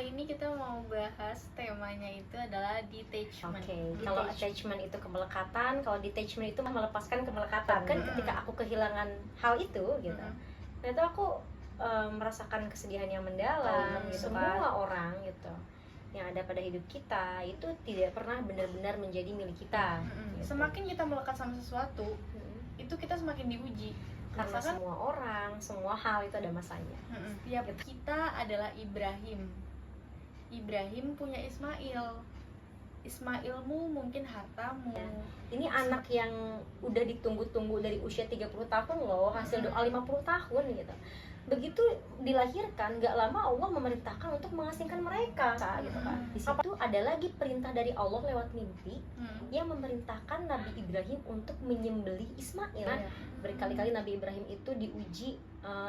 Kali ini kita mau bahas temanya itu adalah detachment. Kalau attachment itu kemelekatan, kalau detachment itu melepaskan kemelekatan. Kan ketika aku kehilangan hal itu gitu. Nah itu aku merasakan kesedihan yang mendalam gitu. Semua orang gitu yang ada pada hidup kita itu tidak pernah benar-benar menjadi milik kita. Gitu. Semakin kita melekat sama sesuatu, itu kita semakin diuji. Karena semua orang, semua hal itu ada masanya. Setiap kita adalah Ibrahim. Ibrahim punya Ismail. Ismailmu mungkin hartamu. Ini anak yang udah ditunggu-tunggu dari usia 30 tahun loh, hasil doa 50 tahun gitu. Begitu dilahirkan, gak lama Allah memerintahkan untuk mengasingkan mereka gitu kan. Di situ ada lagi perintah dari Allah lewat mimpi yang memerintahkan Nabi Ibrahim untuk menyembelih Ismail. Berkali-kali Nabi Ibrahim itu diuji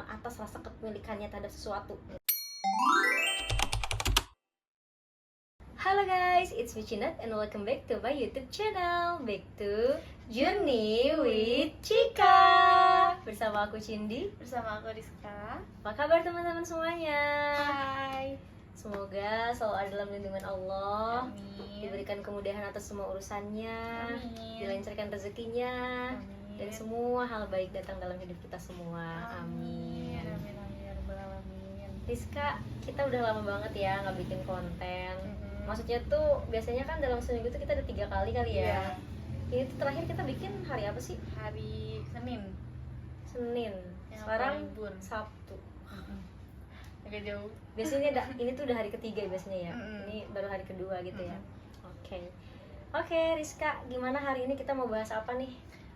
atas rasa kepemilikannya terhadap sesuatu. Halo guys, it's Vicinat and welcome back to my YouTube channel. Back to Journey with Cika. Bersama aku Cindy, bersama aku Rizka. Apa kabar teman-teman semuanya? Hai. Semoga selalu ada dalam lindungan Allah. Amin. Diberikan kemudahan atas semua urusannya. Amin. Dilancarkan rezekinya. Amin. Dan semua hal baik datang dalam hidup kita semua. Amin. Amin. Amin. Rizka, kita udah lama banget ya nggak bikin konten. Maksudnya tuh biasanya kan dalam seminggu tuh kita ada 3 kali ya. Ini tuh terakhir kita bikin hari apa sih? Hari Senin. Yang Sekarang libur. Sabtu. Agak jauh. Biasanya ini tuh udah hari ketiga biasanya ya. Ini baru hari kedua gitu ya. Oke, Rizka, gimana hari ini kita mau bahas apa nih?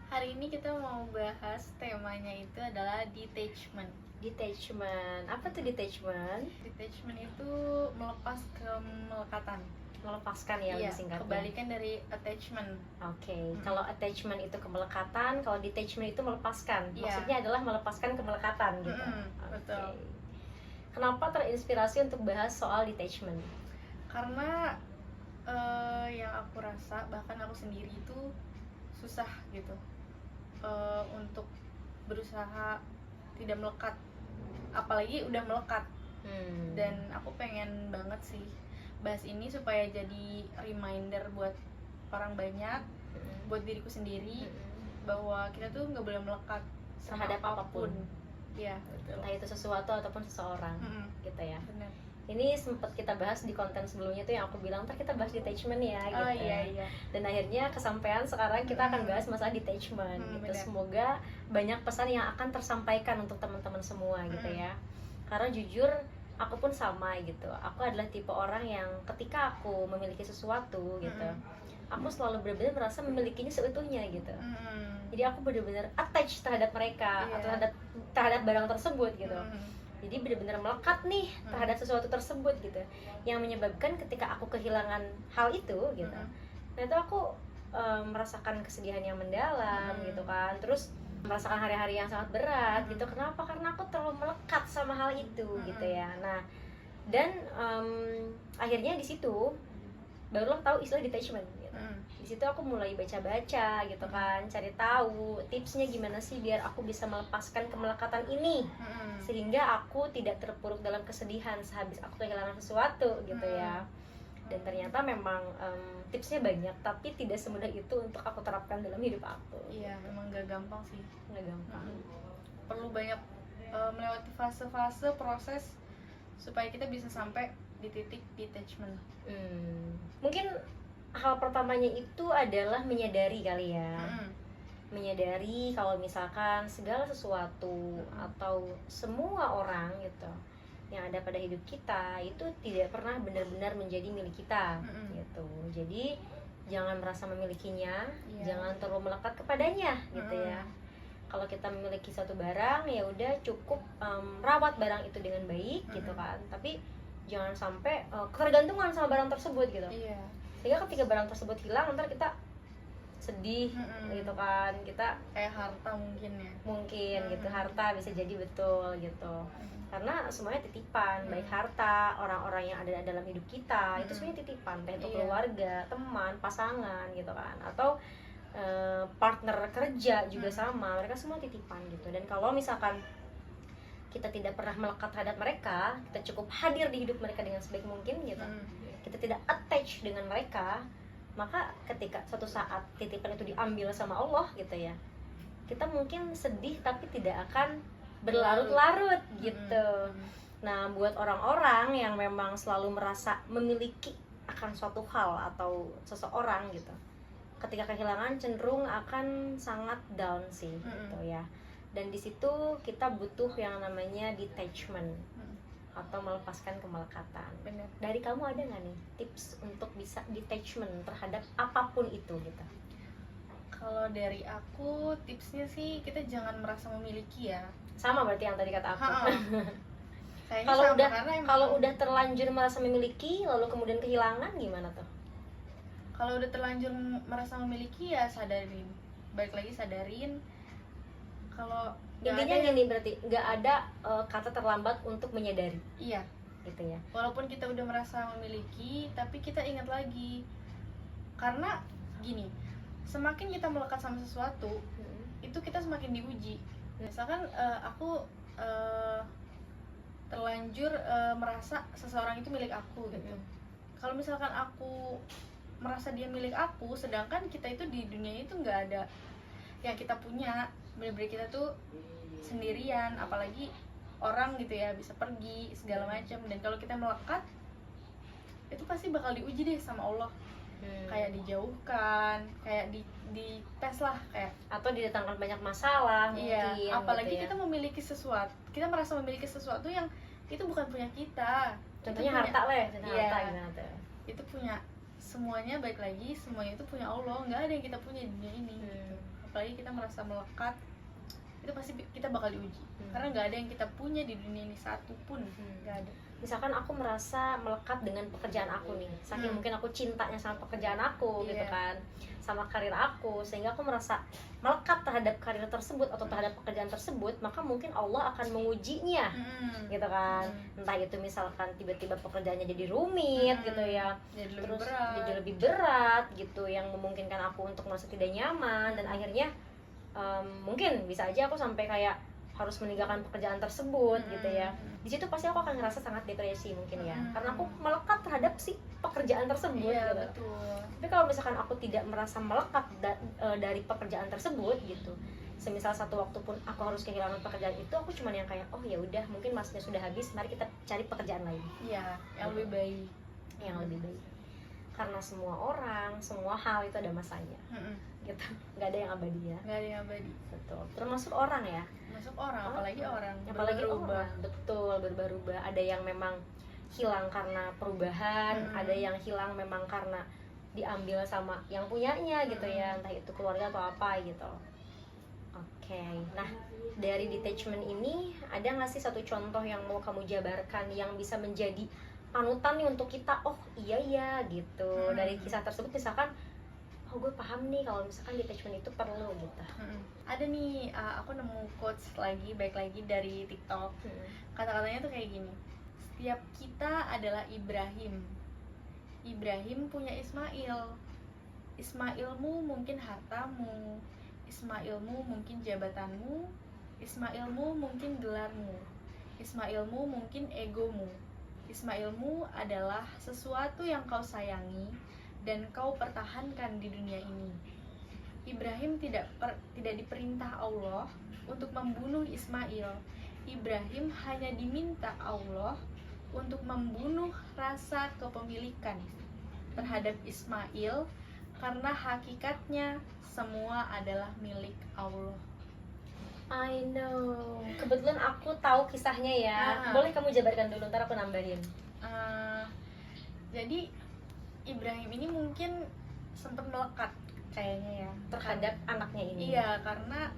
Hari ini kita mau bahas temanya itu adalah detachment. Apa tuh detachment? Detachment itu melepas kemelekatan. Melepaskan ya, lebih singkatnya. Kebalikan dari attachment. Kalau attachment itu kemelekatan, kalau detachment itu melepaskan. Maksudnya adalah melepaskan kemelekatan gitu. Betul. Kenapa terinspirasi untuk bahas soal detachment? Karena yang aku rasa, bahkan aku sendiri itu susah gitu untuk berusaha tidak melekat, apalagi udah melekat. Dan aku pengen banget sih bahas ini supaya jadi reminder buat orang banyak, buat diriku sendiri, bahwa kita tuh nggak boleh melekat terhadap apapun. Ya, betul. Entah itu sesuatu ataupun seseorang gitu ya. Benar. Ini sempat kita bahas di konten sebelumnya tuh yang aku bilang ntar kita bahas detachment ya gitu. Oh iya. Dan akhirnya kesampaian sekarang kita akan bahas masalah detachment gitu. Benar. Semoga banyak pesan yang akan tersampaikan untuk teman-teman semua gitu ya. Karena jujur aku pun sama gitu. Aku adalah tipe orang yang ketika aku memiliki sesuatu gitu, aku selalu benar-benar merasa memilikinya seutuhnya gitu. Jadi aku benar-benar attach terhadap mereka atau terhadap barang tersebut gitu. Jadi benar-benar melekat nih terhadap sesuatu tersebut gitu, yang menyebabkan ketika aku kehilangan hal itu gitu, nah itu aku merasakan kesedihan yang mendalam gitu kan, terus merasakan hari-hari yang sangat berat gitu. Kenapa? Karena aku terlalu melekat sama hal itu gitu ya. Nah dan akhirnya di situ barulah tahu istilah detachment gitu. Di situ aku mulai baca-baca gitu kan, cari tahu tipsnya gimana sih biar aku bisa melepaskan kemelekatan ini, sehingga aku tidak terpuruk dalam kesedihan sehabis aku kehilangan sesuatu gitu ya. Dan ternyata memang tipsnya banyak, tapi tidak semudah itu untuk aku terapkan dalam hidup aku. Iya, memang gak gampang sih. Gak gampang. Perlu banyak melewati fase-fase proses supaya kita bisa sampai di titik detachment. Mungkin hal pertamanya itu adalah menyadari kali ya. Menyadari kalau misalkan segala sesuatu atau semua orang gitu yang ada pada hidup kita itu tidak pernah benar-benar menjadi milik kita gitu. Jadi jangan merasa memilikinya, jangan terlalu melekat kepadanya gitu ya. Kalau kita memiliki suatu barang ya udah cukup rawat barang itu dengan baik gitu kan. Tapi jangan sampai ketergantungan sama barang tersebut gitu. Sehingga ketika barang tersebut hilang ntar kita sedih gitu kan, kita kayak harta mungkin gitu, harta bisa jadi betul gitu. Karena semuanya titipan, baik harta, orang-orang yang ada dalam hidup kita itu semuanya titipan, entah itu keluarga, teman, pasangan gitu kan, atau partner kerja juga sama, mereka semua titipan gitu. Dan kalau misalkan kita tidak pernah melekat terhadap mereka, kita cukup hadir di hidup mereka dengan sebaik mungkin gitu, kita tidak attach dengan mereka, maka ketika suatu saat titipan itu diambil sama Allah gitu ya, kita mungkin sedih tapi tidak akan berlarut-larut gitu. Nah, buat orang-orang yang memang selalu merasa memiliki akan suatu hal atau seseorang gitu, ketika kehilangan cenderung akan sangat down sih gitu ya. Dan di situ kita butuh yang namanya detachment atau melepaskan kemelekatan. Bener. Dari kamu ada nggak nih tips untuk bisa detachment terhadap apapun itu gitu? Kalau dari aku tipsnya sih kita jangan merasa memiliki ya. Sama berarti yang tadi kata aku. Kayaknya Kalau sama, udah karena emang kalau udah terlanjur merasa memiliki lalu kemudian kehilangan gimana tuh? kalau udah terlanjur merasa memiliki ya sadarin, balik lagi sadarin kalau nggak Intinya ada yang- gini, berarti nggak ada kata terlambat untuk menyadari iya, gitu ya. walaupun kita udah merasa memiliki tapi kita ingat lagi, karena gini, semakin kita melekat sama sesuatu itu kita semakin diuji. Misalkan aku terlanjur merasa seseorang itu milik aku gitu. Kalau misalkan aku merasa dia milik aku, sedangkan kita itu di dunia itu nggak ada yang kita punya, bener-bener kita tuh sendirian, apalagi orang gitu ya, bisa pergi segala macam. Dan kalau kita melekat itu pasti bakal diuji deh sama Allah, kayak dijauhkan, kayak di tes lah, kayak Atau didatangkan banyak masalah iya, mungkin apalagi gitu ya. kita memiliki sesuatu, kita merasa memiliki sesuatu yang itu bukan punya kita. Contohnya Itu punya- harta lah ya, contohnya Iya. harta gimana tuh? itu punya semuanya, baik lagi semuanya itu punya Allah, nggak ada yang kita punya di dunia ini gitu. Apalagi kita merasa melekat, itu pasti kita bakal diuji, karena nggak ada yang kita punya di dunia ini satu pun, nggak ada. Misalkan aku merasa melekat dengan pekerjaan aku nih, saking mungkin aku cintanya sama pekerjaan aku gitu Iya. kan, sama karir aku, sehingga aku merasa melekat terhadap karir tersebut atau terhadap pekerjaan tersebut, maka mungkin Allah akan mengujinya gitu kan. Entah itu misalkan tiba-tiba pekerjaannya jadi rumit gitu ya, Jadi lebih terus berat. jadi lebih berat gitu, yang memungkinkan aku untuk merasa tidak nyaman, dan akhirnya mungkin bisa aja aku sampai kayak harus meninggalkan pekerjaan tersebut gitu ya. Di situ pasti aku akan ngerasa sangat depresi mungkin ya, karena aku melekat terhadap si pekerjaan tersebut Iya, gitu. betul. Tapi kalau misalkan aku tidak merasa melekat dari pekerjaan tersebut gitu, semisal satu waktu pun aku harus kehilangan pekerjaan itu, aku cuman yang kayak oh ya udah, mungkin masnya sudah habis, mari kita cari pekerjaan lain Iya, yang lebih baik. yang lebih baik. Karena semua orang, semua hal itu ada masanya gitu, nggak ada yang abadi ya. Nggak ada yang abadi, Betul, termasuk orang ya. masuk orang, apalagi orang Apalagi berubah. orang, betul, berubah-ubah. Ada yang memang hilang karena perubahan, ada yang hilang memang karena diambil sama yang punyanya gitu ya, entah itu keluarga atau apa gitu. Oke, nah dari detachment ini ada nggak sih satu contoh yang mau kamu jabarkan yang bisa menjadi panutan nih untuk kita, oh iya ya gitu, dari kisah tersebut misalkan, oh gue paham nih kalau misalkan detachment itu perlu gitu. Ada nih, aku nemu quotes lagi, baik lagi dari TikTok. Kata-katanya tuh kayak gini: setiap kita adalah Ibrahim. Ibrahim punya Ismail. Ismailmu mungkin hartamu, Ismailmu mungkin jabatanmu, Ismailmu mungkin gelarmu, Ismailmu mungkin egomu, Ismailmu adalah sesuatu yang kau sayangi dan kau pertahankan di dunia ini. Ibrahim tidak diperintah Allah untuk membunuh Ismail. Ibrahim hanya diminta Allah untuk membunuh rasa kepemilikan terhadap Ismail, karena hakikatnya semua adalah milik Allah. I know. Kebetulan aku tahu kisahnya ya. Boleh kamu jabarkan dulu, ntar aku nambahin. Jadi Ibrahim ini mungkin sempat melekat kayaknya ya Terhadap anaknya ini. Iya, karena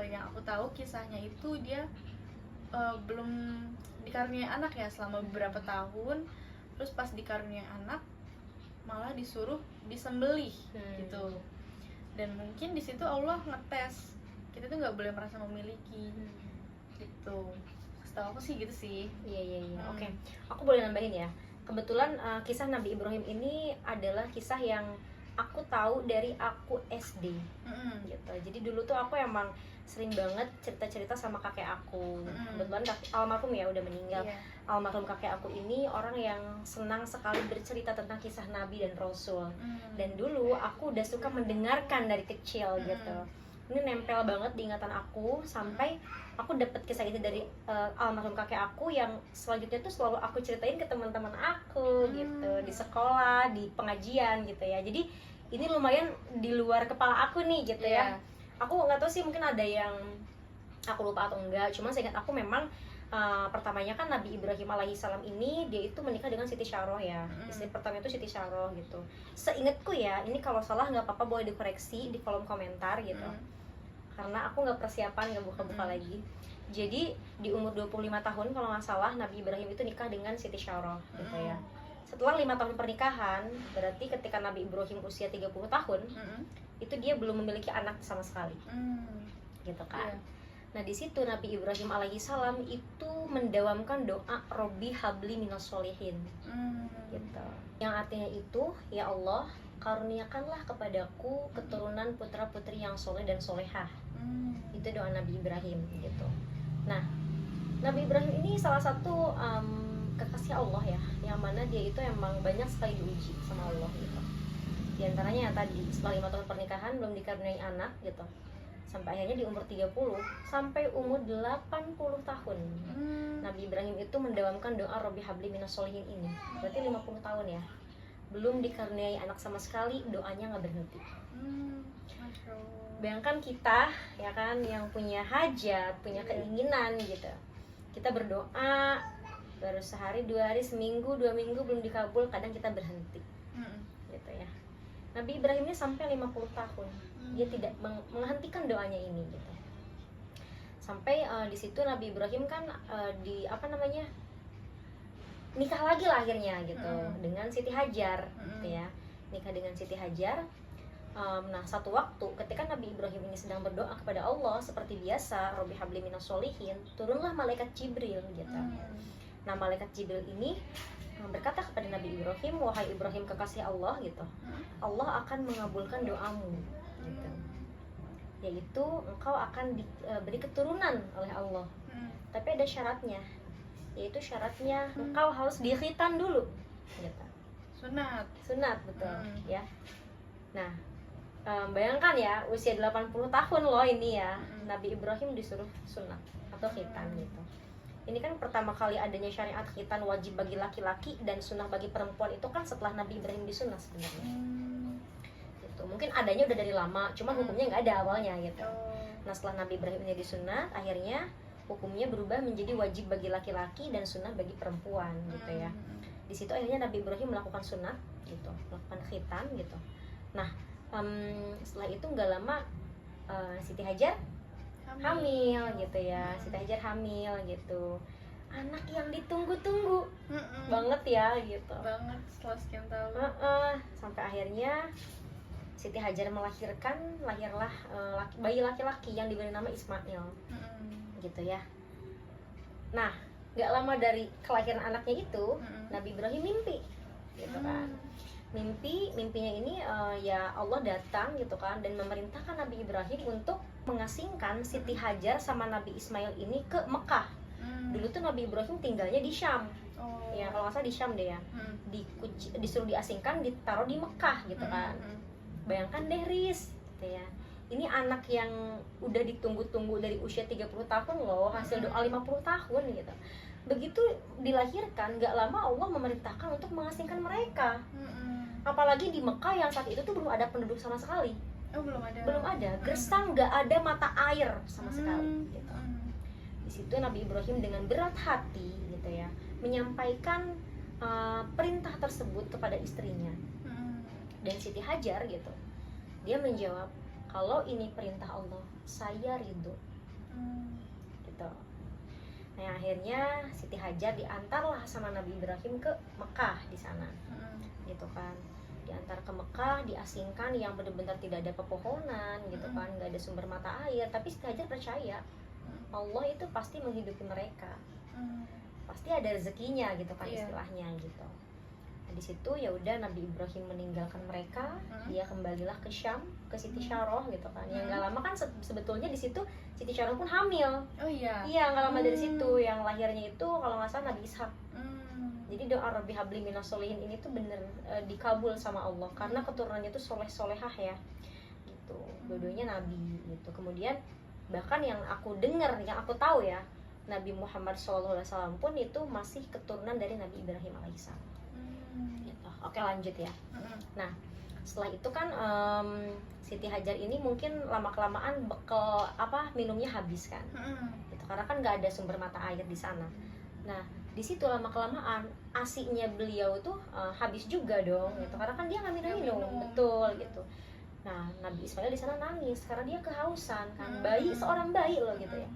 yang aku tahu kisahnya itu dia belum dikaruniai anak ya selama beberapa tahun. Terus pas dikaruniai anak malah disuruh disembelih gitu. Dan mungkin di situ Allah ngetes kita tuh nggak boleh merasa memiliki gitu. Setahu aku sih gitu sih. Iya. Oke. Aku boleh nambahin ya. Kebetulan kisah Nabi Ibrahim ini adalah kisah yang aku tahu dari aku SD gitu. Jadi dulu tuh aku emang sering banget cerita-cerita sama kakek aku. Kebetulan almarhum ya udah meninggal. Iya. Almarhum kakek aku ini orang yang senang sekali bercerita tentang kisah Nabi dan Rasul. Dan dulu aku udah suka mendengarkan dari kecil gitu. Ini nempel banget di ingatan aku sampai aku dapet kisah itu dari almarhum kakek aku, yang selanjutnya tuh selalu aku ceritain ke teman-teman aku gitu, di sekolah, di pengajian gitu ya. Jadi ini lumayan di luar kepala aku nih gitu ya. Aku nggak tahu sih, mungkin ada yang aku lupa atau enggak, cuman seingat aku memang pertamanya kan Nabi Ibrahim alaihissalam ini dia itu menikah dengan Siti Syarah ya. Istri pertama itu Siti Syarah gitu. Seingatku ya, ini kalau salah nggak apa-apa boleh dikoreksi di kolom komentar gitu. Karena aku nggak persiapan, nggak buka-buka lagi. Jadi di umur 25 tahun kalau nggak salah Nabi Ibrahim itu nikah dengan Siti Syarah gitu ya. Setelah 5 tahun pernikahan, berarti ketika Nabi Ibrahim usia 30 tahun, itu dia belum memiliki anak sama sekali. Gitu kan. Nah, di situ Nabi Ibrahim alaihissalam itu mendawamkan doa Robbi habli minas solihin. Gitu. Yang artinya itu, ya Allah, karuniakanlah kepadaku keturunan putra-putri yang soleh dan solehah. Itu doa Nabi Ibrahim gitu. Nah, Nabi Ibrahim ini salah satu kekasih Allah ya, yang mana dia itu emang banyak sekali diuji sama Allah gitu. Di antaranya tadi setelah 5 tahun pernikahan belum dikaruniai anak gitu. Sampai akhirnya di umur 30 sampai umur 80 tahun. Nabi Ibrahim itu mendawamkan doa Robbi habli minas solihin ini. Berarti 50 tahun ya. Belum dikaruniai anak sama sekali, doanya nggak berhenti. Bayangkan kita ya kan yang punya hajat, punya keinginan gitu. Kita berdoa baru sehari, 2 hari, seminggu, 2 minggu belum dikabul, kadang kita berhenti. Gitu ya. Nabi Ibrahim ini sampai 50 tahun. Dia tidak menghentikan doanya ini gitu. Sampai di situ Nabi Ibrahim kan nikah lagi lah akhirnya gitu dengan Siti Hajar gitu ya. Nikah dengan Siti Hajar. Nah, satu waktu ketika Nabi Ibrahim ini sedang berdoa kepada Allah seperti biasa, Robbi habli minas solihin, turunlah malaikat Jibril gitu. Nah, malaikat Jibril ini berkata kepada Nabi Ibrahim, wahai Ibrahim kekasih Allah gitu, Allah akan mengabulkan doamu gitu. Yaitu engkau akan diberi keturunan oleh Allah. Tapi ada syaratnya, yaitu syaratnya engkau harus dikhitan dulu gitu. Sunat betul ya. Nah, bayangkan ya usia 80 tahun loh ini ya, Nabi Ibrahim disuruh sunat atau khitan gitu. Ini kan pertama kali adanya syariat khitan wajib bagi laki-laki dan sunnah bagi perempuan itu kan setelah Nabi Ibrahim disunah sebenarnya. Gitu. Mungkin adanya udah dari lama, cuma hukumnya nggak ada awalnya gitu. Nah, setelah Nabi Ibrahim ini disunat, akhirnya hukumnya berubah menjadi wajib bagi laki-laki dan sunnah bagi perempuan gitu ya. Di situ akhirnya Nabi Ibrahim melakukan sunat gitu, melakukan khitan gitu. Nah, setelah itu nggak lama Siti Hajar hamil gitu ya. Siti Hajar hamil gitu, anak yang ditunggu-tunggu banget ya gitu. Banget setelah sekian tahun. Sampai akhirnya Siti Hajar melahirkan, lahirlah bayi laki-laki yang diberi nama Ismail gitu ya. Nah, nggak lama dari kelahiran anaknya itu, Nabi Ibrahim mimpi gitu kan. Mimpinya ini ya Allah datang gitu kan dan memerintahkan Nabi Ibrahim untuk mengasingkan Siti Hajar sama Nabi Ismail ini ke Mekah. Dulu tuh Nabi Ibrahim tinggalnya di Syam. Ya kalau nggak salah di Syam deh ya. Disuruh diasingkan, ditaruh di Mekah gitu kan. Bayangkan deh Riz gitu ya. Ini anak yang udah ditunggu-tunggu dari usia 30 tahun loh, hasil doa 50 tahun gitu. Begitu dilahirkan, gak lama Allah memerintahkan untuk mengasingkan mereka. Apalagi di Mekah yang saat itu tuh belum ada penduduk sama sekali. Belum ada, gersang, gak ada mata air sama sekali gitu. Di situ Nabi Ibrahim dengan berat hati gitu ya menyampaikan perintah tersebut kepada istrinya. Dan Siti Hajar gitu, dia menjawab, kalau ini perintah Allah, saya ridho gitu. Nah, akhirnya Siti Hajar diantarlah sama Nabi Ibrahim ke Mekah di sana gitu kan. Diantar ke Mekah, diasingkan yang benar-benar tidak ada pepohonan gitu kan, nggak ada sumber mata air, tapi Siti Hajar percaya Allah itu pasti menghidupi mereka, pasti ada rezekinya gitu kan istilahnya gitu. di situ ya udah Nabi Ibrahim meninggalkan mereka, dia kembalilah ke Syam, ke Siti Syarah gitu kan. Yang nggak lama kan sebetulnya di situ Siti Syarah pun hamil. Oh iya. Iya, nggak lama dari situ. Yang lahirnya itu kalau nggak salah Nabi Ishak. Jadi doa Rabbi habli minas solihin ini tuh bener dikabul sama Allah karena keturunannya itu soleh-solehah ya gitu. Dua-duanya nabi gitu. Kemudian bahkan yang aku dengar, yang aku tahu ya, Nabi Muhammad SAW pun itu masih keturunan dari Nabi Ibrahim alaihissalam. Gitu. Oke, lanjut ya. Nah, setelah itu kan Siti Hajar ini mungkin lama-kelamaan bekal minumnya habis kan. Gitu. Karena kan nggak ada sumber mata air di sana. Nah, di situ lama-kelamaan asinya beliau tuh habis juga dong gitu. Karena kan dia nggak minum. Betul gitu. Nah, Nabi Ismail di sana nangis karena dia kehausan kan. Seorang bayi loh gitu ya.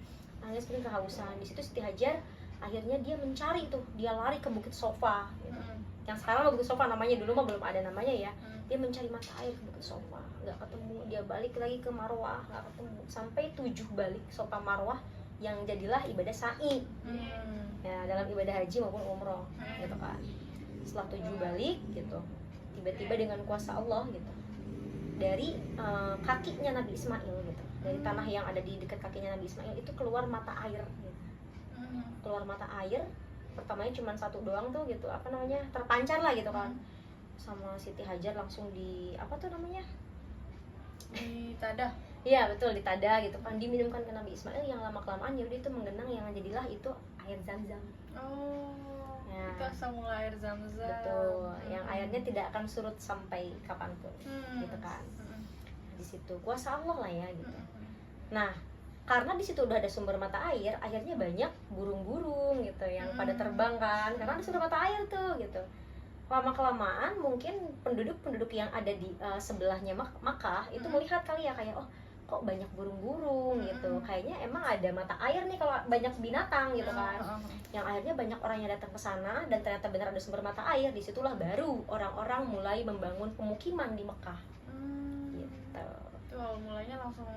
Nangis karena kehausan. Di situ Siti Hajar akhirnya dia mencari tuh, dia lari ke Bukit Sofa gitu. Yang sekarang Bukit Sofa namanya, dulu mah belum ada namanya ya. Dia mencari mata air ke Bukit Sofa, nggak ketemu. Dia balik lagi ke Marwah, nggak ketemu. Sampai 7 balik Sofa Marwah yang jadilah ibadah sa'i ya dalam ibadah haji maupun umroh gitu kan. Setelah 7 balik gitu, tiba-tiba dengan kuasa Allah gitu, dari kakinya Nabi Ismail gitu, dari tanah yang ada di dekat kakinya Nabi Ismail itu keluar mata air gitu. Keluar mata air, pertamanya cuma satu doang tuh gitu, terpancar lah gitu kan. Sama Siti Hajar langsung di ditadah. Iya betul, ditadah gitu kan, diminumkan ke Nabi Ismail. Yang lama kelamaan ya udah itu menggenang, yang jadilah itu air Zam-Zam. Ya. Itu asal mula air Zam-Zam. Betul, yang airnya tidak akan surut sampai kapanpun gitu kan. Di situ kuasa Allah lah ya gitu. Nah, karena di situ udah ada sumber mata air, akhirnya banyak burung-burung gitu yang pada terbang kan, karena ada sumber mata air tuh gitu. Lama-kelamaan mungkin penduduk-penduduk yang ada di sebelahnya Makkah itu melihat kali ya, kayak kok banyak burung-burung gitu, kayaknya emang ada mata air nih kalau banyak binatang gitu kan. Yang akhirnya banyak orang yang datang ke sana dan ternyata benar ada sumber mata air. Disitulah baru orang-orang mulai membangun pemukiman di Mekah gitu. Itu awal mulanya langsung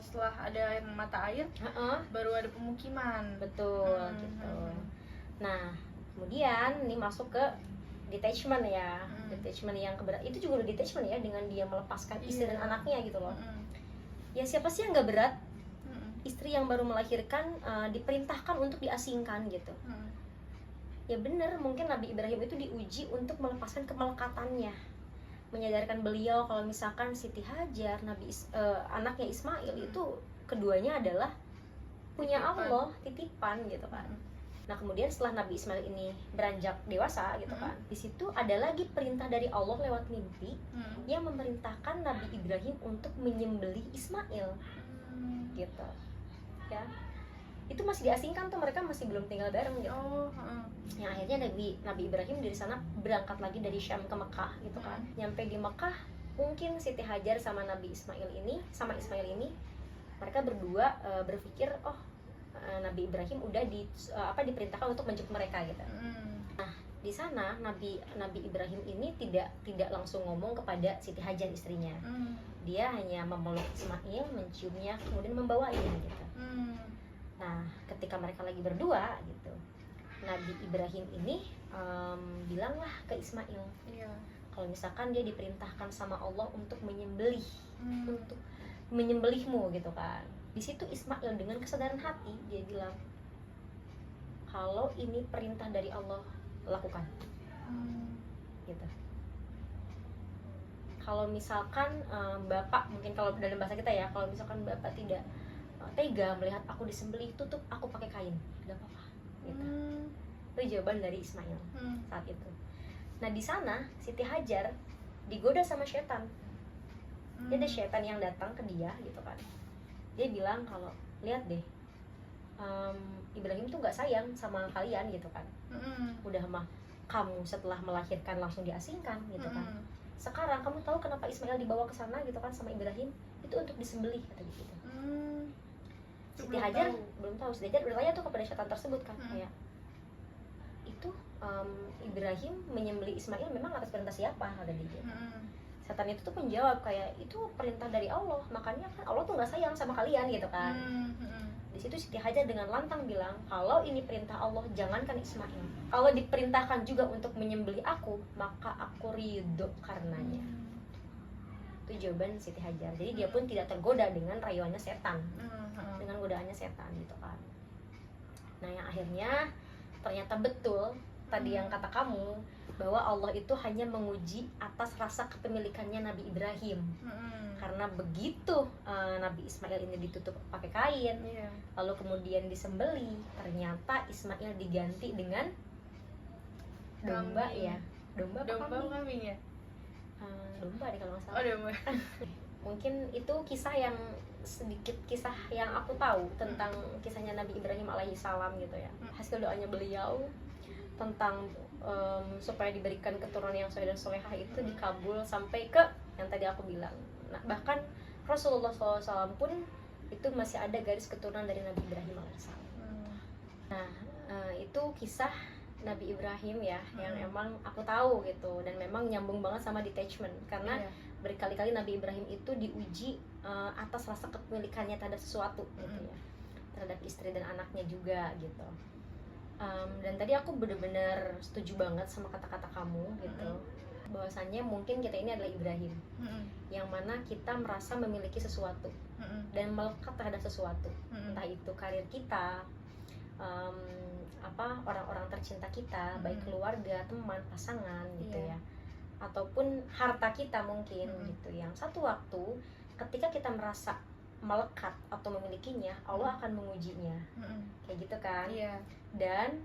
setelah ada mata air baru ada pemukiman. Betul gitu. Nah, kemudian ini masuk ke detachment ya. Detachment yang itu juga udah detachment ya, dengan dia melepaskan istri dan anaknya gitu loh. Ya siapa sih yang gak berat? Istri yang baru melahirkan diperintahkan untuk diasingkan gitu. Ya bener, mungkin Nabi Ibrahim itu diuji untuk melepaskan kemelekatannya, menyadarkan beliau kalau misalkan Siti Hajar, anaknya Ismail itu keduanya adalah punya Allah, titipan gitu kan. Nah, kemudian setelah Nabi Ismail ini beranjak dewasa gitu kan, di situ ada lagi perintah dari Allah lewat mimpi yang memerintahkan Nabi Ibrahim untuk menyembelih Ismail gitu ya. Itu masih diasingkan tuh, mereka masih belum tinggal bareng gitu. Yang akhirnya Nabi Ibrahim dari sana berangkat lagi dari Syam ke Mekah gitu kan. Nyampe di Mekah, mungkin Siti Hajar sama Ismail ini mereka berdua berpikir, Nabi Ibrahim udah diperintahkan untuk menjemput mereka gitu. Nah, di sana Nabi Ibrahim ini tidak langsung ngomong kepada Siti Hajar istrinya. Dia hanya memeluk Ismail, menciumnya, kemudian membawanya gitu. Nah, ketika mereka lagi berdua gitu, Nabi Ibrahim ini bilanglah ke Ismail, kalau misalkan dia diperintahkan sama Allah untuk untuk menyembelihmu gitu kan. Di situ Ismail dengan kesadaran hati dia bilang, kalau ini perintah dari Allah, lakukan gitu. Kalau misalkan bapak, mungkin kalau dalam bahasa kita ya, kalau misalkan bapak tidak tega melihat aku disembelih, tutup aku pakai kain, gak apa-apa gitu. Itu jawaban dari Ismail saat itu. Nah, di sana Siti Hajar digoda sama setan. Dia ada setan yang datang ke dia gitu kan. Dia bilang kalau, lihat deh, Ibrahim tuh nggak sayang sama kalian gitu kan. Udah mah kamu setelah melahirkan langsung diasingkan gitu kan. Sekarang kamu tahu kenapa Ismail dibawa ke sana gitu kan sama Ibrahim? Itu untuk disembelih kata gitu. Siti Hajar belum tahu. Siti Hajar bertanya tuh kepada setan tersebut kan, kayak itu Ibrahim menyembelih Ismail memang atas perintah siapa, kata dia. Setan itu tuh menjawab kayak, itu perintah dari Allah, makanya kan Allah tuh nggak sayang sama kalian gitu kan. Di situ Siti Hajar dengan lantang bilang, kalau ini perintah Allah, jangankan Ismail, kalau diperintahkan juga untuk menyembelih aku, maka aku ridho karenanya. Itu jawaban Siti Hajar. Jadi dia pun tidak tergoda dengan rayuannya setan, dengan godaannya setan gitu kan. Nah yang akhirnya ternyata betul tadi yang kata kamu, bahwa Allah itu hanya menguji atas rasa kepemilikannya Nabi Ibrahim. Karena begitu Nabi Ismail ini ditutup pakai kain, lalu kemudian disembeli, ternyata Ismail diganti dengan domba. Kambing. Ya, domba apa Domba kambing? kambing ya? Domba deh kalau nggak salah. Oh, domba. Mungkin itu kisah yang sedikit kisah yang aku tahu tentang kisahnya Nabi Ibrahim alaihissalam gitu ya. Hasil doanya beliau tentang supaya diberikan keturunan yang soleh dan solehah itu dikabul sampai ke yang tadi aku bilang. Nah bahkan Rasulullah SAW pun itu masih ada garis keturunan dari Nabi Ibrahim alaihissalam. Nah itu kisah Nabi Ibrahim ya, yang emang aku tahu gitu, dan memang nyambung banget sama detachment karena berkali-kali Nabi Ibrahim itu diuji atas rasa kepemilikannya terhadap sesuatu gitu ya, terhadap istri dan anaknya juga gitu. Dan tadi aku benar-benar setuju banget sama kata-kata kamu gitu, bahwasannya mungkin kita ini adalah Ibrahim, yang mana kita merasa memiliki sesuatu dan melekat terhadap sesuatu, entah itu karir kita, orang-orang tercinta kita, baik keluarga, teman, pasangan gitu ya, ataupun harta kita mungkin gitu, yang satu waktu ketika kita merasa melekat atau memilikinya, Allah akan mengujinya, kayak gitu kan. Dan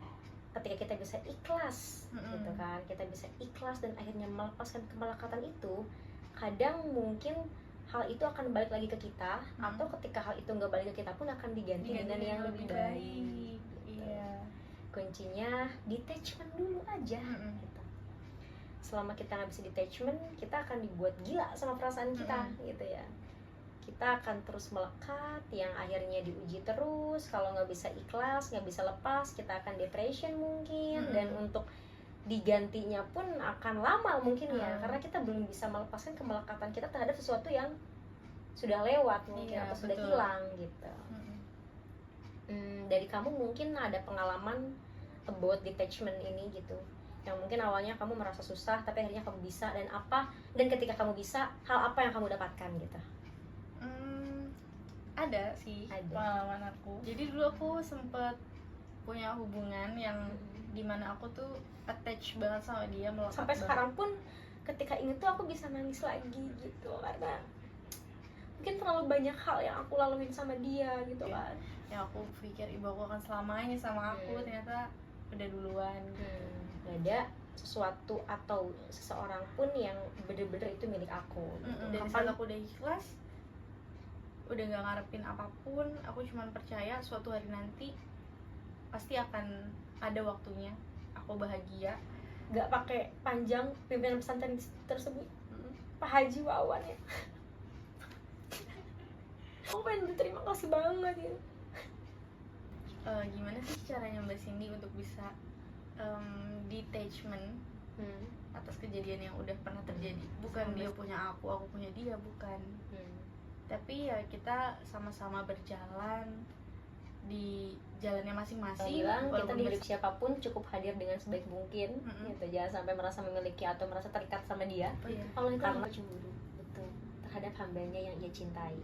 ketika kita bisa ikhlas gitu kan, kita bisa ikhlas dan akhirnya melepaskan kemelekatan itu, kadang mungkin hal itu akan balik lagi ke kita, atau ketika hal itu nggak balik ke kita pun akan diganti dengan yang lebih baik. Kuncinya detachment dulu aja gitu. Selama kita nggak bisa detachment, kita akan dibuat gila sama perasaan kita gitu ya. Kita akan terus melekat, yang akhirnya diuji terus. Kalau nggak bisa ikhlas, nggak bisa lepas, kita akan depression mungkin. Dan untuk digantinya pun akan lama mungkin ya, karena kita belum bisa melepaskan kemelekatan kita terhadap sesuatu yang sudah lewat mungkin, atau sudah hilang gitu. Dari kamu mungkin ada pengalaman about detachment ini gitu, yang mungkin awalnya kamu merasa susah tapi akhirnya kamu bisa, dan ketika kamu bisa, hal apa yang kamu dapatkan gitu? Ada sih pengalaman aku. Jadi dulu aku sempet punya hubungan yang dimana aku tuh attach banget sama dia, melekat sampai banget. Sekarang pun ketika ini tuh aku bisa nangis lagi gitu, karena mungkin terlalu banyak hal yang aku laluin sama dia gitu kan. Yang aku pikir ibu aku akan selamanya sama aku, ternyata udah duluan. Gak ada sesuatu atau seseorang pun yang bener-bener itu milik aku gitu. Dan saat aku udah ikhlas, udah gak ngarepin apapun, aku cuma percaya suatu hari nanti pasti akan ada waktunya aku bahagia. Gak pakai panjang pimpinan pesantren tersebut, Pak Haji Wawan ya. Aku pengen berterima kasih banget ya. Gimana sih caranya Mbak Cindy untuk bisa detachment atas kejadian yang udah pernah terjadi? Bukan dia punya aku punya dia, bukan. Tapi ya kita sama-sama berjalan di jalannya masing-masing. Bilang kita di hidup siapapun cukup hadir dengan sebaik mungkin gitu, jangan sampai merasa memiliki atau merasa terikat sama dia. Allah itu karena cemburu betul terhadap hambanya yang ia cintai.